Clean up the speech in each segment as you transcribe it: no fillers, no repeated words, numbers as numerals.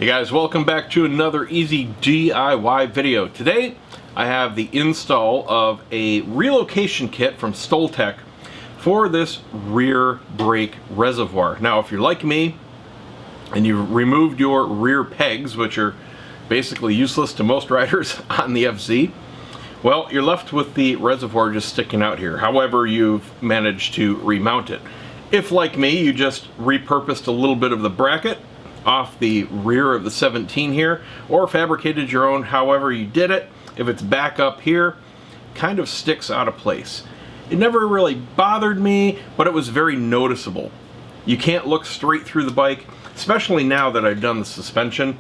Hey guys, welcome back to another easy DIY video. Today I have the install of a relocation kit from Stoltec for this rear brake reservoir. Now if you're like me and you removed your rear pegs, which are basically useless to most riders on the FZ, well, you're left with the reservoir just sticking out here. However, you've managed to remount it. If like me, you just repurposed a little bit of the bracket off the rear of the 17 here, or fabricated your own, however you did it, if it's back up here, kind of sticks out of place. It never really bothered me, but it was very noticeable. You can't look straight through the bike, especially now that I've done the suspension.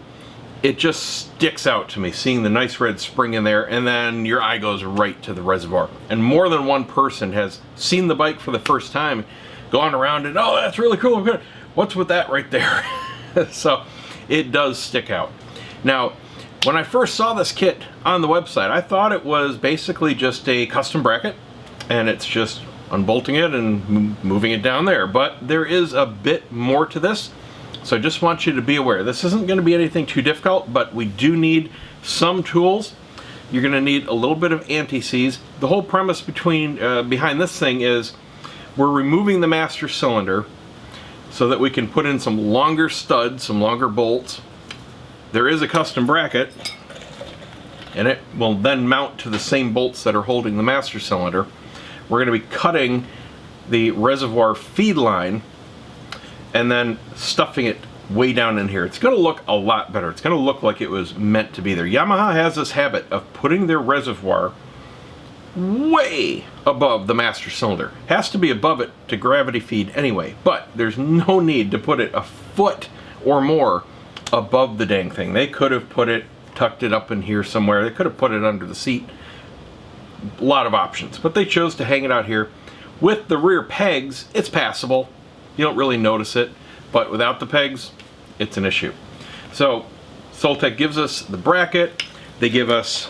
It just sticks out to me, seeing the nice red spring in there, and then your eye goes right to the reservoir. And more than one person has seen the bike for the first time, gone around and, oh, that's really cool, good. What's with that right there? So it does stick out. Now, when I first saw this kit on the website, I thought it was basically just a custom bracket, and it's just unbolting it and moving it down there. But there is a bit more to this, so I just want you to be aware. This isn't going to be anything too difficult, but we do need some tools. You're going to need a little bit of anti-seize. The whole premise behind this thing is we're removing the master cylinder so that we can put in some longer studs, some longer bolts. There is a custom bracket, and it will then mount to the same bolts that are holding the master cylinder. We're going to be cutting the reservoir feed line and then stuffing it way down in here. It's going to look a lot better. It's going to look like it was meant to be there. Yamaha has this habit of putting their reservoir way above the master cylinder. Has to be above it to gravity feed anyway, but there's no need to put it a foot or more above the dang thing. They could have tucked it up in here somewhere. They could have put it under the seat. A lot of options, but they chose to hang it out here. With the rear pegs, it's passable. You don't really notice it, but without the pegs, it's an issue. So Stoltec gives us the bracket. They give us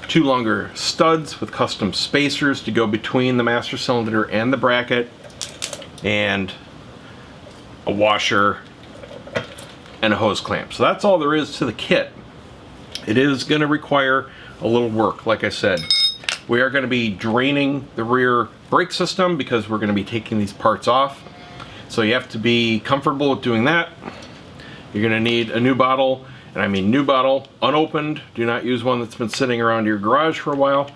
two longer studs with custom spacers to go between the master cylinder and the bracket, and a washer and a hose clamp. So that's all there is to the kit. It is going to require a little work. Like I said, we are going to be draining the rear brake system because we're going to be taking these parts off. So you have to be comfortable with doing that. You're going to need a new bottle. And I mean new bottle, unopened. Do not use one that's been sitting around your garage for a while,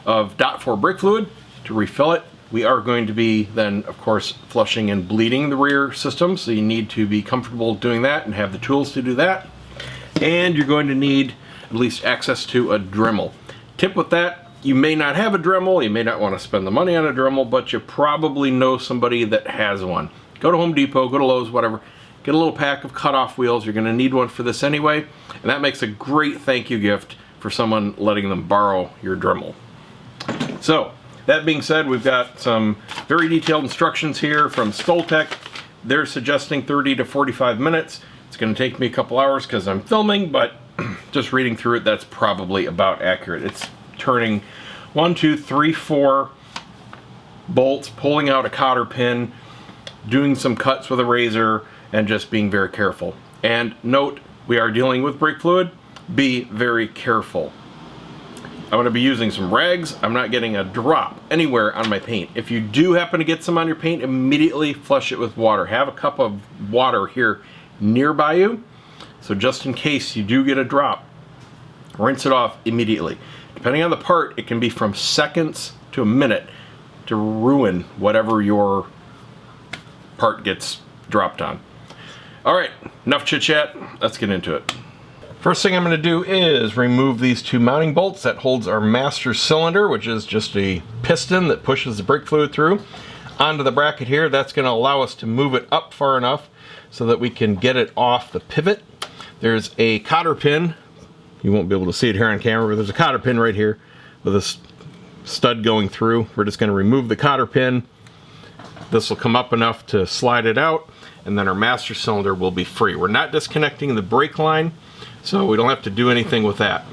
of .4 brake fluid to refill it. We are going to be then, of course, flushing and bleeding the rear system, so you need to be comfortable doing that and have the tools to do that. And you're going to need at least access to a Dremel. Tip with that, you may not have a Dremel, you may not want to spend the money on a Dremel, but you probably know somebody that has one. Go to Home Depot, go to Lowe's, whatever. Get a little pack of cut-off wheels. You're going to need one for this anyway, and that makes a great thank you gift for someone letting them borrow your Dremel. So, that being said, we've got some very detailed instructions here from Stoltec. They're suggesting 30 to 45 minutes. It's going to take me a couple hours because I'm filming, but just reading through it, that's probably about accurate. It's turning 1, 2, 3, 4 bolts, pulling out a cotter pin, doing some cuts with a razor, and just being very careful. And note, we are dealing with brake fluid. Be very careful. I'm going to be using some rags. I'm not getting a drop anywhere on my paint. If you do happen to get some on your paint, immediately flush it with water. Have a cup of water here nearby you, so just in case you do get a drop, rinse it off immediately. Depending on the part, it can be from seconds to a minute to ruin whatever your part gets dropped on. All right, enough chit chat, let's get into it. First thing I'm going to do is remove these two mounting bolts that holds our master cylinder, which is just a piston that pushes the brake fluid through, onto the bracket here. That's going to allow us to move it up far enough so that we can get it off the pivot. There's a cotter pin. You won't be able to see it here on camera, but there's a cotter pin right here with a stud going through. We're just going to remove the cotter pin. This will come up enough to slide it out, and then our master cylinder will be free. We're not disconnecting the brake line, so we don't have to do anything with that.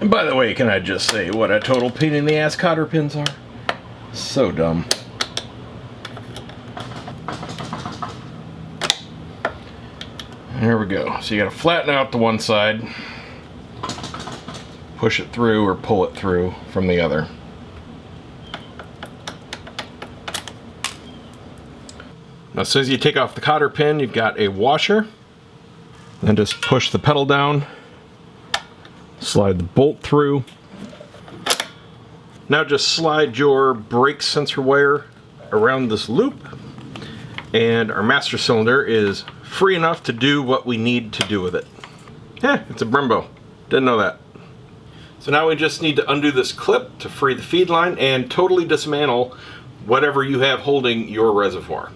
And by the way, can I just say what a total pain in the ass cotter pins are? So dumb. There we go. So you gotta flatten out the one side, push it through or pull it through from the other. Now as soon as you take off the cotter pin, you've got a washer. Then just push the pedal down, slide the bolt through. Now just slide your brake sensor wire around this loop, and our master cylinder is free enough to do what we need to do with it. Yeah, it's a Brembo. Didn't know that. So now we just need to undo this clip to free the feed line and totally dismantle whatever you have holding your reservoir.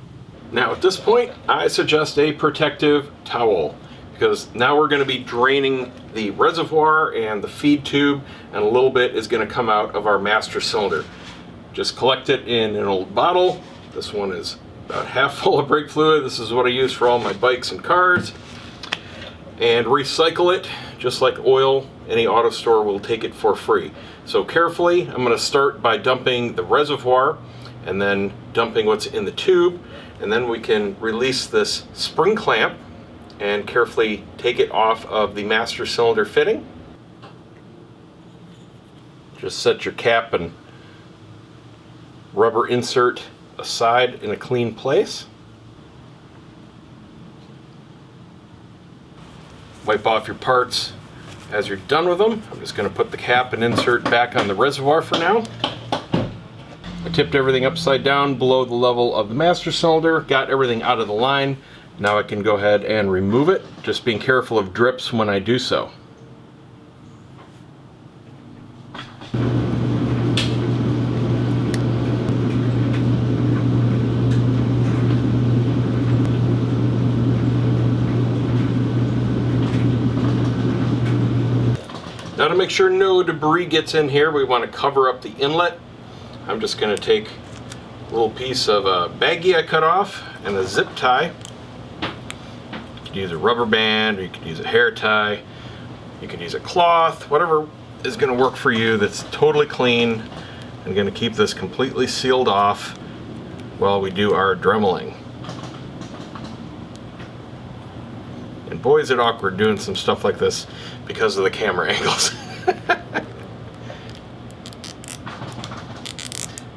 Now at this point, I suggest a protective towel, because now we're going to be draining the reservoir and the feed tube, and a little bit is going to come out of our master cylinder. Just collect it in an old bottle. This one is about half full of brake fluid. This is what I use for all my bikes and cars. And recycle it, just like oil. Any auto store will take it for free. So carefully, I'm going to start by dumping the reservoir, and then dumping what's in the tube, and then we can release this spring clamp and carefully take it off of the master cylinder fitting. Just set your cap and rubber insert aside in a clean place. Wipe off your parts as you're done with them. I'm just going to put the cap and insert back on the reservoir for now. I tipped everything upside down below the level of the master cylinder, got everything out of the line. Now I can go ahead and remove it, just being careful of drips when I do so. Now to make sure no debris gets in here, we want to cover up the inlet. I'm just going to take a little piece of a baggie I cut off and a zip tie. You could use a rubber band, or you could use a hair tie, you could use a cloth, whatever is going to work for you that's totally clean and going to keep this completely sealed off while we do our dremeling. And boy is it awkward doing some stuff like this because of the camera angles.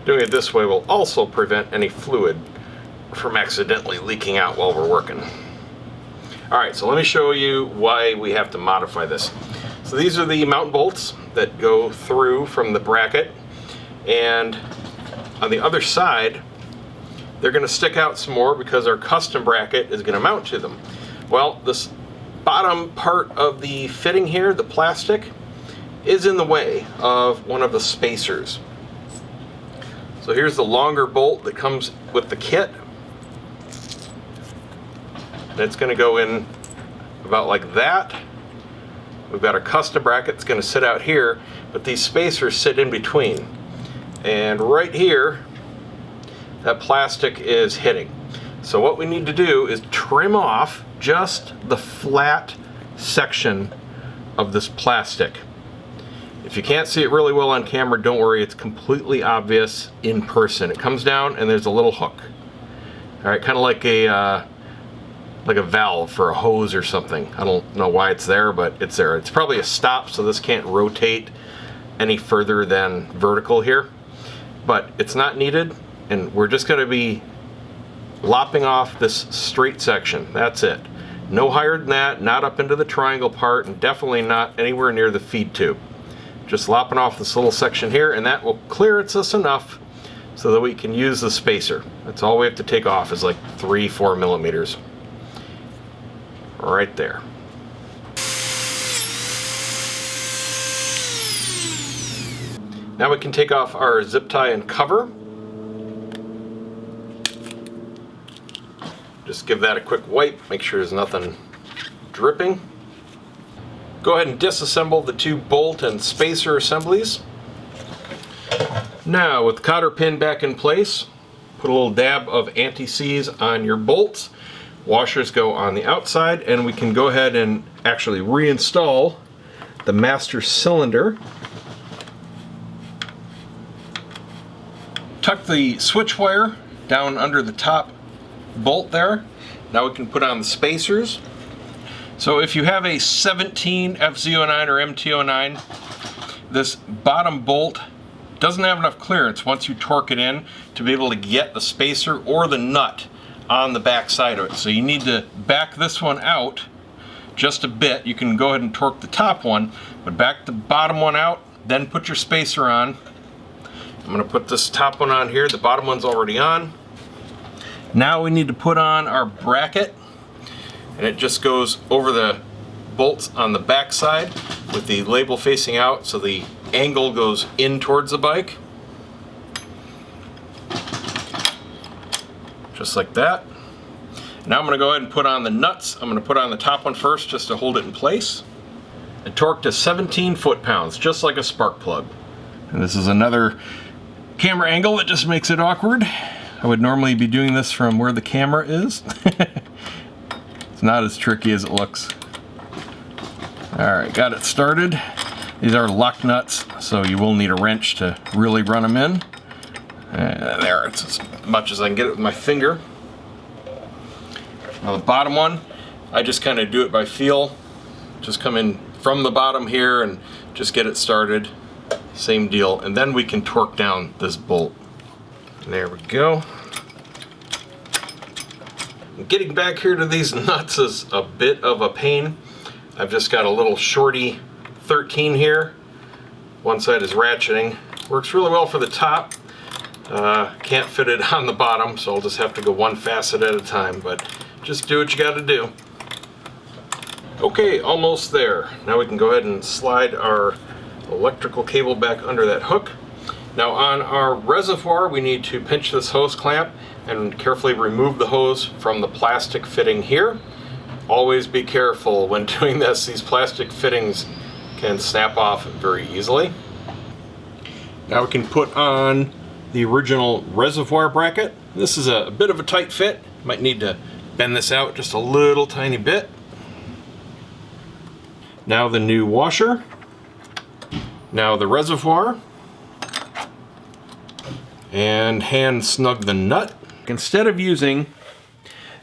Doing it this way will also prevent any fluid from accidentally leaking out while we're working. Alright, so let me show you why we have to modify this. So these are the mounting bolts that go through from the bracket, and on the other side they're going to stick out some more because our custom bracket is going to mount to them. Well, this bottom part of the fitting here, the plastic, is in the way of one of the spacers. So here's the longer bolt that comes with the kit. And it's going to go in about like that. We've got a custom bracket that's going to sit out here, but these spacers sit in between. And right here, that plastic is hitting. So what we need to do is trim off just the flat section of this plastic. If you can't see it really well on camera, don't worry, it's completely obvious in person. It comes down and there's a little hook. All right, kind of like a valve for a hose or something. I don't know why it's there, but it's there. It's probably a stop, so this can't rotate any further than vertical here. But it's not needed, and we're just going to be lopping off this straight section. That's it. No higher than that, not up into the triangle part, and definitely not anywhere near the feed tube. Just lopping off this little section here, and that will clearance us enough so that we can use the spacer. That's all we have to take off, is like 3-4 millimeters. Right there. Now we can take off our zip tie and cover. Just give that a quick wipe, make sure there's nothing dripping. Go ahead and disassemble the two bolt and spacer assemblies. Now, with the cotter pin back in place, put a little dab of anti-seize on your bolts. Washers go on the outside, and we can go ahead and actually reinstall the master cylinder. Tuck the switch wire down under the top bolt there. Now we can put on the spacers. So if you have a 17 FZ09 or MT09, this bottom bolt doesn't have enough clearance once you torque it in to be able to get the spacer or the nut on the back side of it. So you need to back this one out just a bit. You can go ahead and torque the top one, but back the bottom one out, then put your spacer on. I'm going to put this top one on here. The bottom one's already on. Now we need to put on our bracket, and it just goes over the bolts on the back side with the label facing out, so the angle goes in towards the bike. Just like that. Now I'm going to go ahead and put on the nuts. I'm going to put on the top one first just to hold it in place. And torque to 17 foot-pounds, just like a spark plug. And this is another camera angle that just makes it awkward. I would normally be doing this from where the camera is. It's not as tricky as it looks. Alright, got it started. These are lock nuts, so you will need a wrench to really run them in. There, it's as much as I can get it with my finger. Now the bottom one, I just kind of do it by feel. Just come in from the bottom here and just get it started. Same deal, and then we can torque down this bolt. There we go. Getting back here to these nuts is a bit of a pain. I've just got a little shorty 13 here. One side is ratcheting. Works really well for the top. Can't fit it on the bottom, so I'll just have to go one facet at a time, but just do what you gotta do. Okay, almost there. Now we can go ahead and slide our electrical cable back under that hook. Now on our reservoir, we need to pinch this hose clamp and carefully remove the hose from the plastic fitting here. Always be careful when doing this. These plastic fittings can snap off very easily. Now we can put on the original reservoir bracket. This is a bit of a tight fit. Might need to bend this out just a little tiny bit. Now the new washer. Now the reservoir. And hand snug the nut. Instead of using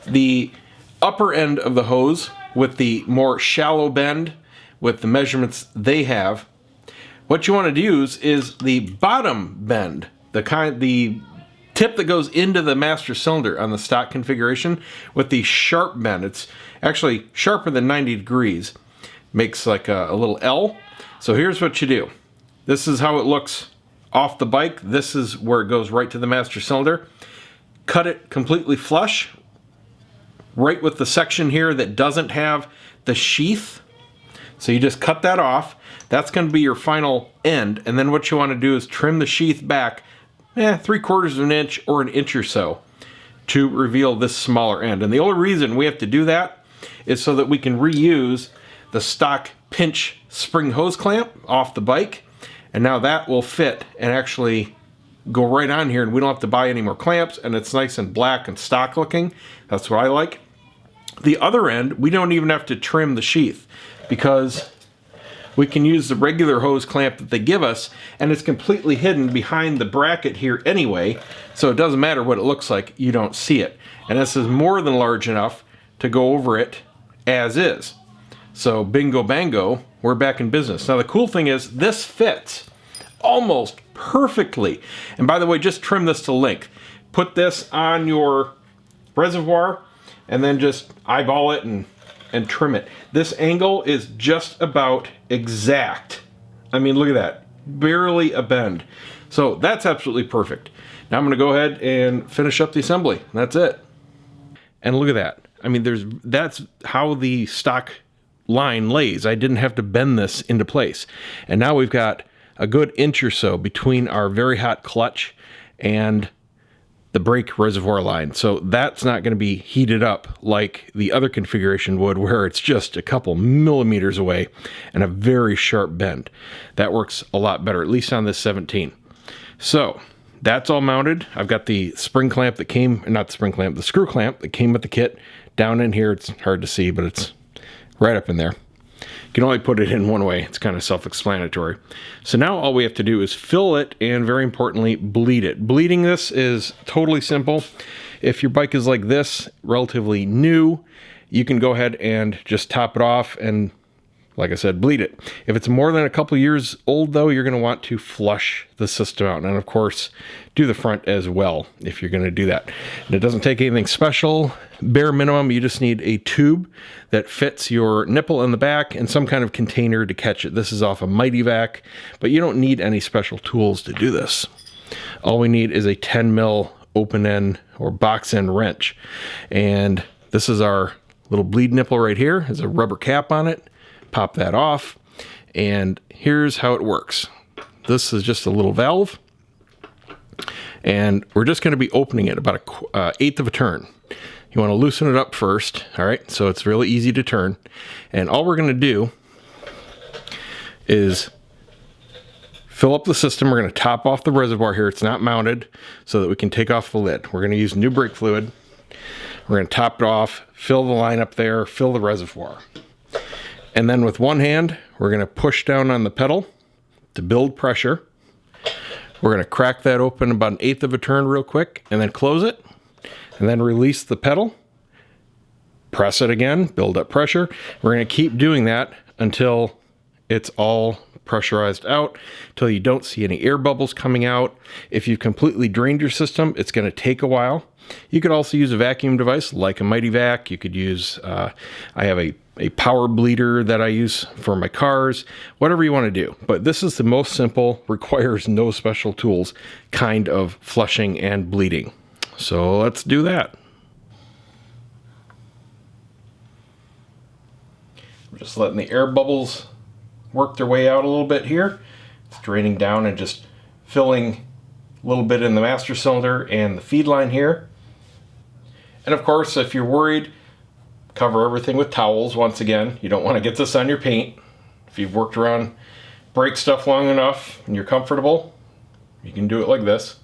the upper end of the hose with the more shallow bend with the measurements they have, what you want to use is the bottom bend, the tip that goes into the master cylinder on the stock configuration with the sharp bend. It's actually sharper than 90 degrees. Makes like a little L. So here's what you do. This is how it looks off the bike. This is where it goes right to the master cylinder. Cut it completely flush, right with the section here that doesn't have the sheath. So you just cut that off. That's going to be your final end, and then what you want to do is trim the sheath back 3/4 of an inch or an inch or so to reveal this smaller end. And the only reason we have to do that is so that we can reuse the stock pinch spring hose clamp off the bike, and now that will fit and actually go right on here, and we don't have to buy any more clamps, and it's nice and black and stock looking. That's what I like. The other end, we don't even have to trim the sheath because we can use the regular hose clamp that they give us, and it's completely hidden behind the bracket here anyway, so it doesn't matter what it looks like, you don't see it. And this is more than large enough to go over it as is. So bingo bango, we're back in business. Now the cool thing is this fits almost perfectly. And by the way, just trim this to length. Put this on your reservoir and then just eyeball it and trim it. This angle is just about exact. I mean, look at that. Barely a bend. So that's absolutely perfect. Now I'm going to go ahead and finish up the assembly. That's it. And look at that. I mean, that's how the stock line lays. I didn't have to bend this into place. And now we've got a good inch or so between our very hot clutch and the brake reservoir line. So that's not going to be heated up like the other configuration would, where it's just a couple millimeters away and a very sharp bend. That works a lot better, at least on this 17. So that's all mounted. I've got the spring clamp that came, not the spring clamp, the screw clamp that came with the kit down in here. It's hard to see, but it's right up in there. can only put it in one way. It's kind of self-explanatory. So now all we have to do is fill it and, very importantly, bleed it. Bleeding this is totally simple. If your bike is like this, relatively new, you can go ahead and just top it off and, like I said, bleed it. If it's more than a couple years old, though, you're going to want to flush the system out. And, of course, do the front as well if you're going to do that. And it doesn't take anything special. Bare minimum, you just need a tube that fits your nipple in the back and some kind of container to catch it. This is off a Mighty Vac, but you don't need any special tools to do this. All we need is a 10 mil open end or box end wrench. And this is our little bleed nipple right here. There's a rubber cap on it. Pop that off, and here's how it works. This is just a little valve, and we're just going to be opening it about an eighth of a turn. You want to loosen it up first, all right? So it's really easy to turn, and all we're going to do is fill up the system. We're going to top off the reservoir here. It's not mounted, so that we can take off the lid. We're going to use new brake fluid. We're going to top it off, fill the line up there, fill the reservoir. And then with one hand, we're going to push down on the pedal to build pressure. We're going to crack that open about an eighth of a turn real quick and then close it. And then release the pedal. Press it again, build up pressure. We're going to keep doing that until it's all pressurized out, until you don't see any air bubbles coming out. If you've completely drained your system, it's going to take a while. You could also use a vacuum device like a Mighty Vac. You could use, I have a power bleeder that I use for my cars, whatever you want to do. But this is the most simple, requires no special tools kind of flushing and bleeding. So let's do that. We're just letting the air bubbles work their way out a little bit here. It's draining down and just filling a little bit in the master cylinder and the feed line here. And of course, if you're worried, cover everything with towels. Once again, you don't want to get this on your paint. If you've worked around brake stuff long enough and you're comfortable, you can do it like this.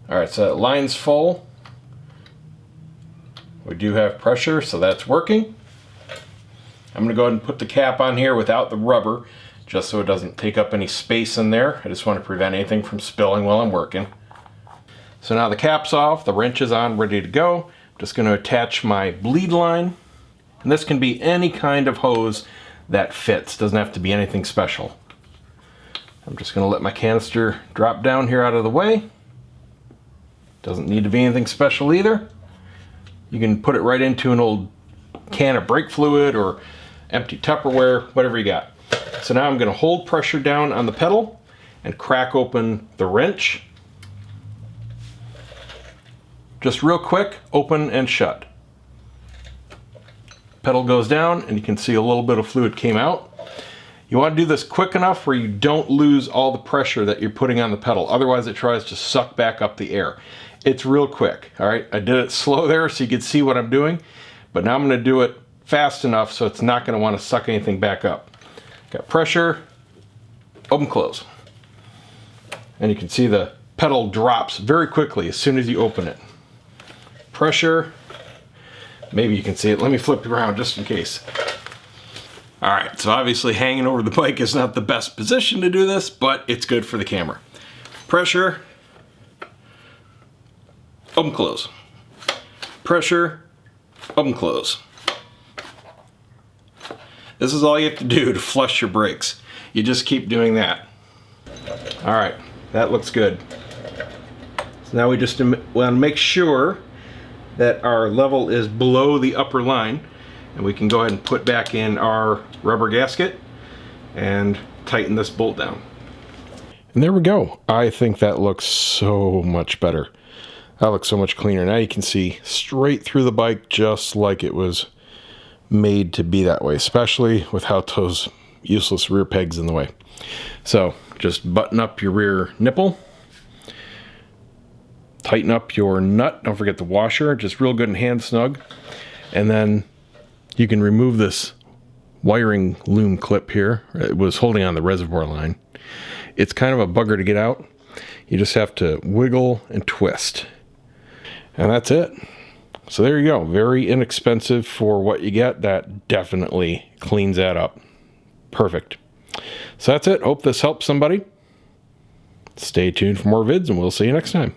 All right, so that line's full. We do have pressure, so that's working. I'm going to go ahead and put the cap on here without the rubber, just so it doesn't take up any space in there. I just want to prevent anything from spilling while I'm working. So now the cap's off, the wrench is on, ready to go. Just going to attach my bleed line, and this can be any kind of hose that fits. Doesn't have to be anything special. I'm just going to let my canister drop down here out of the way. Doesn't need to be anything special either. You can put it right into an old can of brake fluid or empty Tupperware, whatever you got. So now I'm going to hold pressure down on the pedal and crack open the wrench. Just real quick, open and shut. Pedal goes down and you can see a little bit of fluid came out. You want to do this quick enough where you don't lose all the pressure that you're putting on the pedal. Otherwise it tries to suck back up the air. It's real quick, all right? I did it slow there so you could see what I'm doing, but now I'm going to do it fast enough so it's not going to want to suck anything back up. Got pressure, open, close. And you can see the pedal drops very quickly as soon as you open it. Pressure, maybe you can see it. Let me flip it around just in case. All right, so obviously hanging over the bike is not the best position to do this, but it's good for the camera. Pressure, open, close. Pressure, open, close. This is all you have to do to flush your brakes. You just keep doing that. All right, that looks good. So now we just want to make sure that our level is below the upper line, and we can go ahead and put back in our rubber gasket and tighten this bolt down. And there we go. I think that looks so much better. That looks so much cleaner. Now you can see straight through the bike just like it was made to be that way, especially without those useless rear pegs in the way. So just button up your rear nipple, tighten up your nut, don't forget the washer, just real good and hand snug, and then you can remove this wiring loom clip here. It was holding on the reservoir line. It's kind of a bugger to get out. You just have to wiggle and twist, and that's it. So there you go, very inexpensive for what you get. That definitely cleans that up. perfect. So that's it. Hope this helps somebody. Stay tuned for more vids, and we'll see you next time.